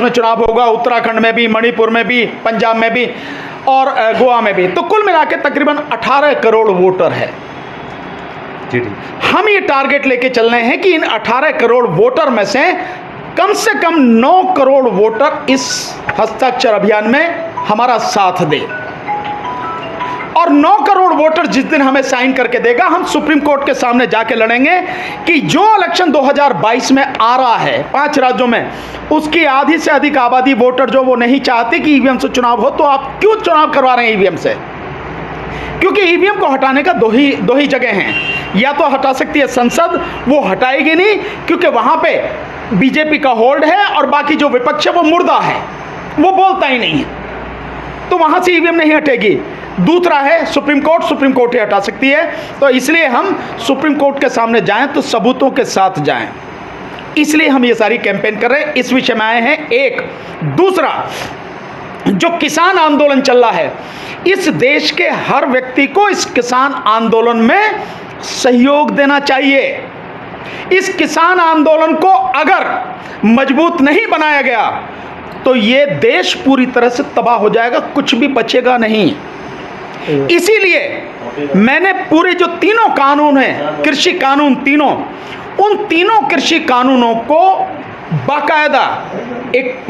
में चुनाव होगा, उत्तराखंड में भी, मणिपुर में भी, पंजाब में भी और गोवा में भी। तो कुल मिला के तकरीबन 18 करोड़ वोटर है। हम ये टारगेट लेके चल रहे हैं कि इन 18 करोड़ वोटर में से कम 9 करोड़ वोटर इस हस्ताक्षर अभियान में हमारा साथ दे। और 9 करोड़ वोटर जिस दिन हमें साइन करके देगा, हम सुप्रीम कोर्ट के सामने जाके लड़ेंगे कि जो इलेक्शन 2022 में आ रहा है 5 राज्यों में, उसकी आधी से अधिक आबादी वोटर जो वो नहीं चाहते कि ईवीएम से चुनाव हो, तो आप क्यों चुनाव करवा रहे हैं ईवीएम से? क्योंकि ईवीएम को हटाने का दो ही जगह हैं। या तो हटा सकती है संसद, वो हटाएगी नहीं क्योंकि वहां पे बीजेपी का होल्ड है और बाकी जो विपक्ष है वो मुर्दा है, वो बोलता ही नहीं है, तो वहां से ईवीएम नहीं हटेगी। दूसरा है सुप्रीम कोर्ट ही हटा सकती है। तो इसलिए हम सुप्रीम कोर्ट के सामने जाएं तो सबूतों के साथ जाएं, इसलिए हम ये सारी कैंपेन कर रहे हैं, इस विषय में आए हैं। एक दूसरा, जो किसान आंदोलन चल रहा है, इस देश के हर व्यक्ति को इस किसान आंदोलन में सहयोग देना चाहिए। इस किसान आंदोलन को अगर मजबूत नहीं बनाया गया तो ये देश पूरी तरह से तबाह हो जाएगा, कुछ भी बचेगा नहीं। इसीलिए मैंने पूरे जो तीनों कानून हैं, कृषि कानून तीनों, उन तीनों कृषि कानूनों को बाकायदा एक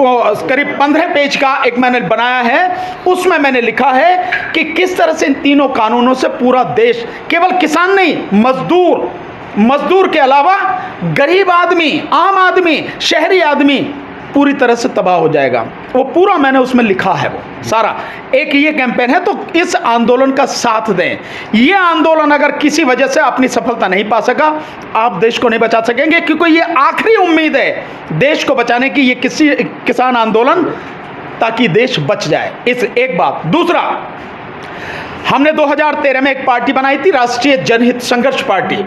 करीब 15 पेज का एक मैंने बनाया है। उसमें मैंने लिखा है कि किस तरह से इन तीनों कानूनों से पूरा देश, केवल किसान नहीं, मजदूर के अलावा गरीब आदमी, आम आदमी, शहरी आदमी पूरी तरह से तबाह हो जाएगा। वो पूरा मैंने उसमें लिखा है, वो सारा एक ये कैंपेन है। तो इस आंदोलन का साथ दें। ये आंदोलन अगर किसी वजह से अपनी सफलता नहीं पा सका, आप देश को नहीं बचा सकेंगे, क्योंकि ये आखिरी उम्मीद है देश को बचाने की, ये किसान आंदोलन, ताकि देश बच जाए। इस एक बात। दूसरा, हमने 2013 में एक पार्टी बनाई थी, राष्ट्रीय जनहित संघर्ष पार्टी।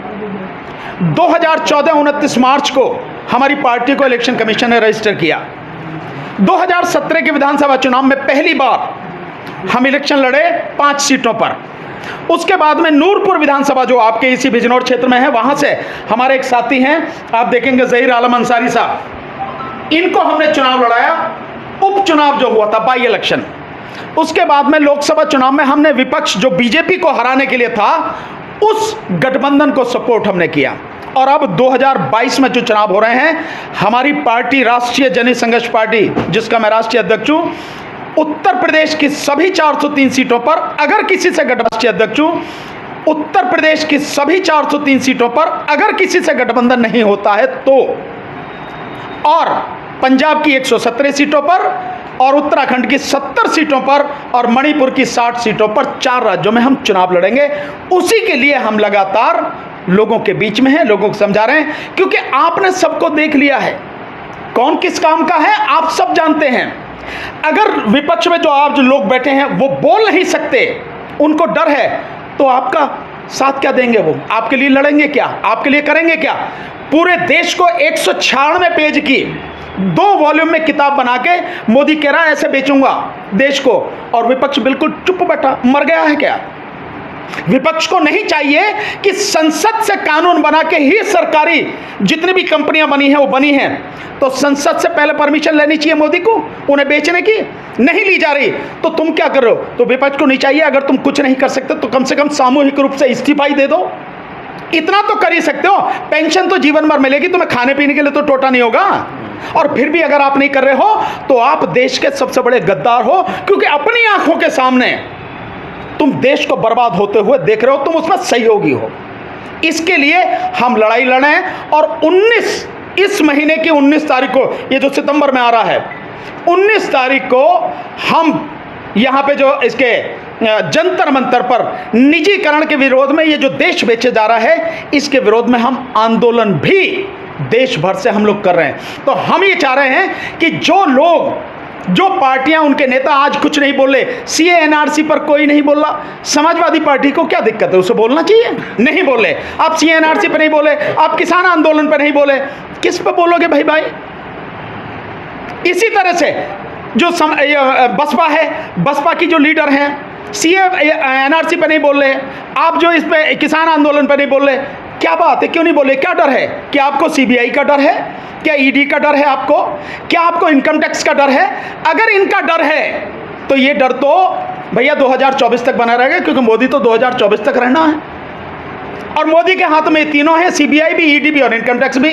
2014 29 मार्च को हमारी पार्टी को इलेक्शन कमीशन ने रजिस्टर किया। 2017 के विधानसभा चुनाव में पहली बार हम इलेक्शन लड़े 5 सीटों पर। उसके बाद में नूरपुर विधानसभा, जो आपके इसी बिजनौर क्षेत्र में है, वहां से हमारे एक साथी हैं, आप देखेंगे ज़हीर आलम अंसारी साहब, इनको हमने चुनाव लड़ाया। उपचुनाव जो हुआ था, बाई इलेक्शन, उसके बाद में लोकसभा चुनाव में हमने विपक्ष जो बीजेपी को हराने के लिए था, उस गठबंधन को सपोर्ट हमने किया। और अब 2022 में जो चुनाव हो रहे हैं, हमारी पार्टी राष्ट्रीय जनहित संघर्ष पार्टी, जिसका मैं राष्ट्रीय अध्यक्ष हूं, उत्तर प्रदेश की सभी 403 सीटों पर अगर किसी से राष्ट्रीय अध्यक्ष हूं, उत्तर प्रदेश की सभी 403 सीटों पर अगर किसी से गठबंधन नहीं होता है तो, और पंजाब की 117 सीटों पर, और उत्तराखंड की 70 सीटों पर, और मणिपुर की 60 सीटों पर, 4 राज्यों में हम चुनाव लड़ेंगे। उसी के लिए हम लगातार लोगों के बीच में हैं, लोगों को समझा रहे हैं, क्योंकि आपने सबको देख लिया है, कौन किस काम का है, आप सब जानते हैं। अगर विपक्ष में जो आप जो लोग बैठे हैं वो बोल नहीं सकते, उनको डर है, तो आपका साथ क्या देंगे? वो आपके लिए लड़ेंगे क्या? आपके लिए करेंगे क्या? पूरे देश को 196 पेज की 2 वॉल्यूम में किताब बना के मोदी कह रहा है ऐसे बेचूंगा देश को, और विपक्ष बिल्कुल चुप बैठा, मर गया है क्या? विपक्ष को नहीं चाहिए कि संसद से कानून बना के ही सरकारी जितनी भी कंपनियां बनी हैं वो बनी हैं, तो संसद से पहले परमिशन लेनी चाहिए मोदी को उन्हें बेचने की, नहीं ली जा रही। तो तुम क्या कर रहे हो? तो विपक्ष को नहीं चाहिए, अगर तुम कुछ नहीं कर सकते तो कम से कम सामूहिक रूप से इस्तीफा ही दे दो। इतना तो कर ही सकते हो। पेंशन तो जीवन भर मिलेगी, तुम्हें खाने पीने के लिए तो टोटा नहीं होगा। और फिर भी अगर आप नहीं कर रहे हो तो आप देश के सबसे बड़े गद्दार हो, क्योंकि अपनी आंखों के सामने तुम देश को बर्बाद होते हुए देख रहे हो, तुम उसमें सहयोगी हो। इसके लिए हम लड़ाई लड़े हैं। और 19 इस महीने की 19 तारीख को, ये जो सितंबर में आ रहा है, 19 तारीख को हम यहाँ पे जो इसके जंतर मंतर पर निजीकरण के विरोध में ये जो देश बेचे जा रहा है, इसके विरोध में हम आंदोलन भी देश भर से हम लोग कर रहे हैं। तो हम ये चाह रहे हैं कि जो लोग, जो पार्टियां, उनके नेता आज कुछ नहीं बोले, सीए एनआरसी पर कोई नहीं बोला, समाजवादी पार्टी को क्या दिक्कत है? उसे बोलना चाहिए, नहीं बोले। आप सीए एनआरसी पर नहीं बोले, आप किसान आंदोलन पर नहीं बोले, किस पर बोलोगे भाई? इसी तरह से जो बसपा है, बसपा की जो लीडर हैं, सीए एनआरसी पर नहीं बोल रहे, आप जो इस पे किसान आंदोलन पर नहीं बोल रहे, क्या बात है? क्यों नहीं बोले? क्या डर है? कि आपको सीबीआई का डर है? क्या ईडी का डर है आपको? क्या आपको इनकम टैक्स का डर है? अगर इनका डर है तो ये डर तो भैया 2024 तक बना रहेगा, क्योंकि मोदी तो 2024 तक रहना है और मोदी के हाथ में तीनों है, सीबीआई भी, ईडी भी और इनकम टैक्स भी।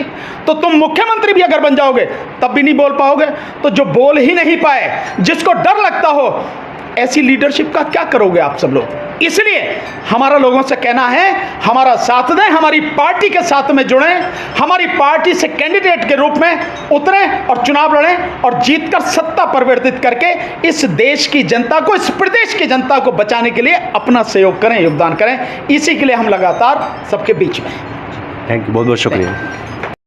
तो तुम मुख्यमंत्री भी अगर बन जाओगे तब भी नहीं बोल पाओगे। तो जो बोल ही नहीं पाए, जिसको डर लगता हो, ऐसी लीडरशिप का क्या करोगे आप सब लोग? इसलिए हमारा लोगों से कहना है, हमारा साथ दें, हमारी पार्टी के साथ में जुड़ें, हमारी पार्टी से कैंडिडेट के रूप में उतरें और चुनाव लड़ें और जीतकर सत्ता परिवर्तित करके इस देश की जनता को, इस प्रदेश की जनता को बचाने के लिए अपना सहयोग करें, योगदान करें। इसी के लिए हम लगातार सबके बीच में हैं। थैंक यू, बहुत बहुत शुक्रिया।